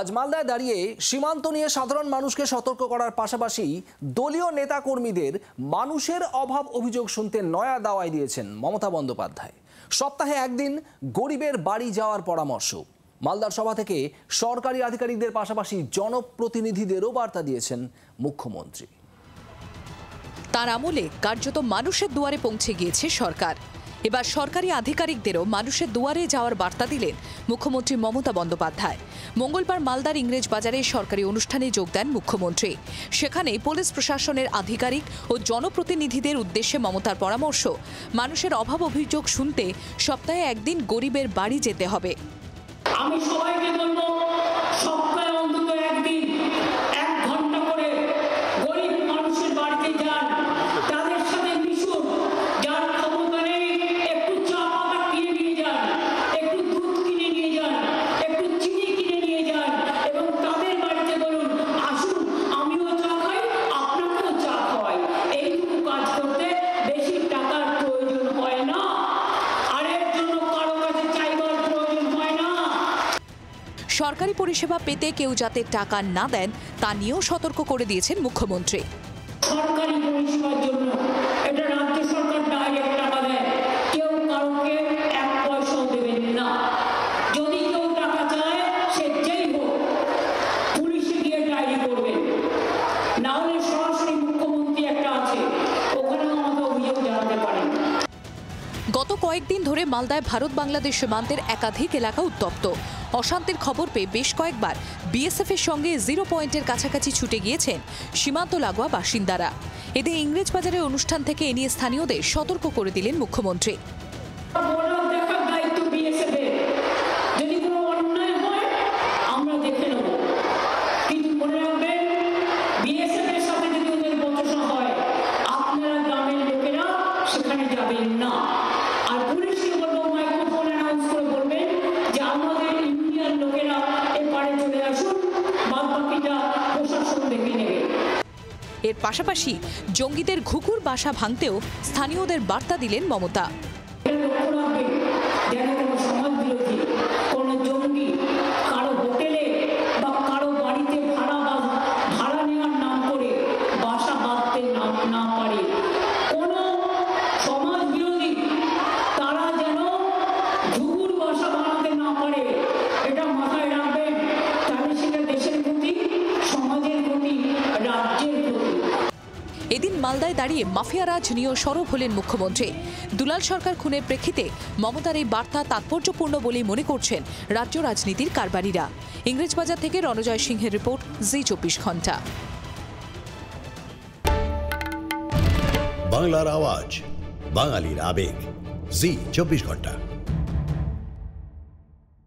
আজ মালদায় দাঁড়িয়ে সীমান্ত নিয়ে সাধারণ মানুষকে সতর্ক করার পাশাপাশি দলীয় নেতাকর্মীদের মানুষের অভাব অভিযোগ শুনতে নয়া দাওয়াই দিয়েছেন মমতা বন্দ্যোপাধ্যায়। সপ্তাহে একদিন গরিবের বাড়ি যাওয়ার পরামর্শ। মালদার সভা থেকে সরকারি আধিকারিকদের পাশাপাশি জনপ্রতিনিধিদেরও বার্তা দিয়েছেন মুখ্যমন্ত্রী। তার আমলে কার্যত মানুষের দুয়ারে পৌঁছে গিয়েছে সরকার। এবার সরকারি আধিকারিকদেরও মানুষের দুয়ারে যাওয়ার বার্তা দিলেন মুখ্যমন্ত্রী মমতা বন্দ্যোপাধ্যায়। মঙ্গলবার মালদার ইংরেজ বাজারে সরকারি অনুষ্ঠানে যোগ দেন মুখ্যমন্ত্রী। সেখানে পুলিশ প্রশাসনের আধিকারিক ও জনপ্রতিনিধিদের উদ্দেশ্যে মমতার পরামর্শ, মানুষের অভাব অভিযোগ শুনতে সপ্তাহে একদিন গরিবের বাড়ি যেতে হবে। আমি সবাইকে বলবো, সপ্তাহে অন্তত একদিন 1 ঘন্টা করে গরিব মানুষের বাড়িতে যান, তাদের সাথে মিশুন। যার ক্ষমতা নেই একটু চা পাতা কিনে নিয়ে যান, একটু দুধ কিনে নিয়ে যান, একটু চিনি কিনে নিয়ে যান এবং তাদের বাড়িতে বলুন, আসুন আমিও চা খাই, আপনাকেও চা খাওয়াই। এইটুকু কাজ করতে বেশি টাকার প্রয়োজন হয় না, আর এর জন্য কারো কাছে চাইবার প্রয়োজন হয় না। সরকারি পরিষেবা পেতে কেউ যাতে টাকা না দেন তা নিয়েও সতর্ক করে দিয়েছেন মুখ্যমন্ত্রী। সরকারি পরিষেবার জন্য এটা রাজ্য সরকার ডাইরেক্ট টাকা দেয়, কেউ কাউকে 1 পয়সাও দেবেন না। যদি কেউ টাকা চায় সে যেই হোক পুলিশে গিয়ে ডায়েরি করবেন, না হলে সরাসরি মুখ্যমন্ত্রী একটা আছে, ওখানেও আমাকে অভিযোগ জানাতে পারেন। গত কয়েকদিন ধরে মালদায় ভারত বাংলাদেশ সীমান্তের একাধিক এলাকা উত্তপ্ত। অশান্তির খবর পেয়ে বেশ কয়েকবার বিএসএফ এর সঙ্গে 0 পয়েন্টের কাছাকাছি ছুটে গিয়েছেন সীমান্ত লাগোয়া বাসিন্দারা। এতে ইংরেজ বাজারের অনুষ্ঠান থেকে এ নিয়ে স্থানীয়দের সতর্ক করে দিলেন মুখ্যমন্ত্রী। দেখার দায়িত্ব বিএসএফ এর, যদি কোনো অন্যায় হয় আমরা দেখে নেব, কিন্তু মনে রাখবেন বিএসএফ এর সাথে যদি ওদের বচসা হয় আপনারা গ্রামের লোকেরা সেখানে যাবেন না। আর পুলিশকে বলবো, মাইক্রোফোন অ্যানাউন্স করে বলবেন যে আমাদের ইন্ডিয়ান লোকেরা এপারে চলে আসুন, বাদ বাকিটা প্রশাসন দেখে নেবে। এর পাশাপাশি জঙ্গিদের ঘুঘুর বাসা ভাঙতেও স্থানীয়দের বার্তা দিলেন মমতা। লক্ষ্য রাখবেন যেন কোনো সমাজ বিরোধী কোনো জঙ্গি কারো হোটেলে বা কারো বাড়িতে ভাড়া নেওয়ার নাম করে বাসা বাঁধতে না পারে। কোনো সমাজ বিরোধী তারা যেন ঘুঘুর বাসা বানাতে না পারে, এটা মাথায় রাখবেন। তাহলে সেটা দেশের ক্ষতি, সমাজের ক্ষতি, রাজ্যের ক্ষতি। এদিন মালদায় দাঁড়িয়ে মাফিয়া রাজ নিয়েও সরব হলেন মুখ্যমন্ত্রী। দুলাল সরকার খুনের প্রেক্ষিতে মমতার এই বার্তা তাৎপর্যপূর্ণ বলেই মনে করছেন রাজ্য রাজনীতির কারবারিরা। ইংরেজবাজার থেকে রণজয় সিংহের রিপোর্ট, জি 24 ঘন্টা। বাংলার আওয়াজ, বাঙালির আবেগ, জি 24 ঘন্টা।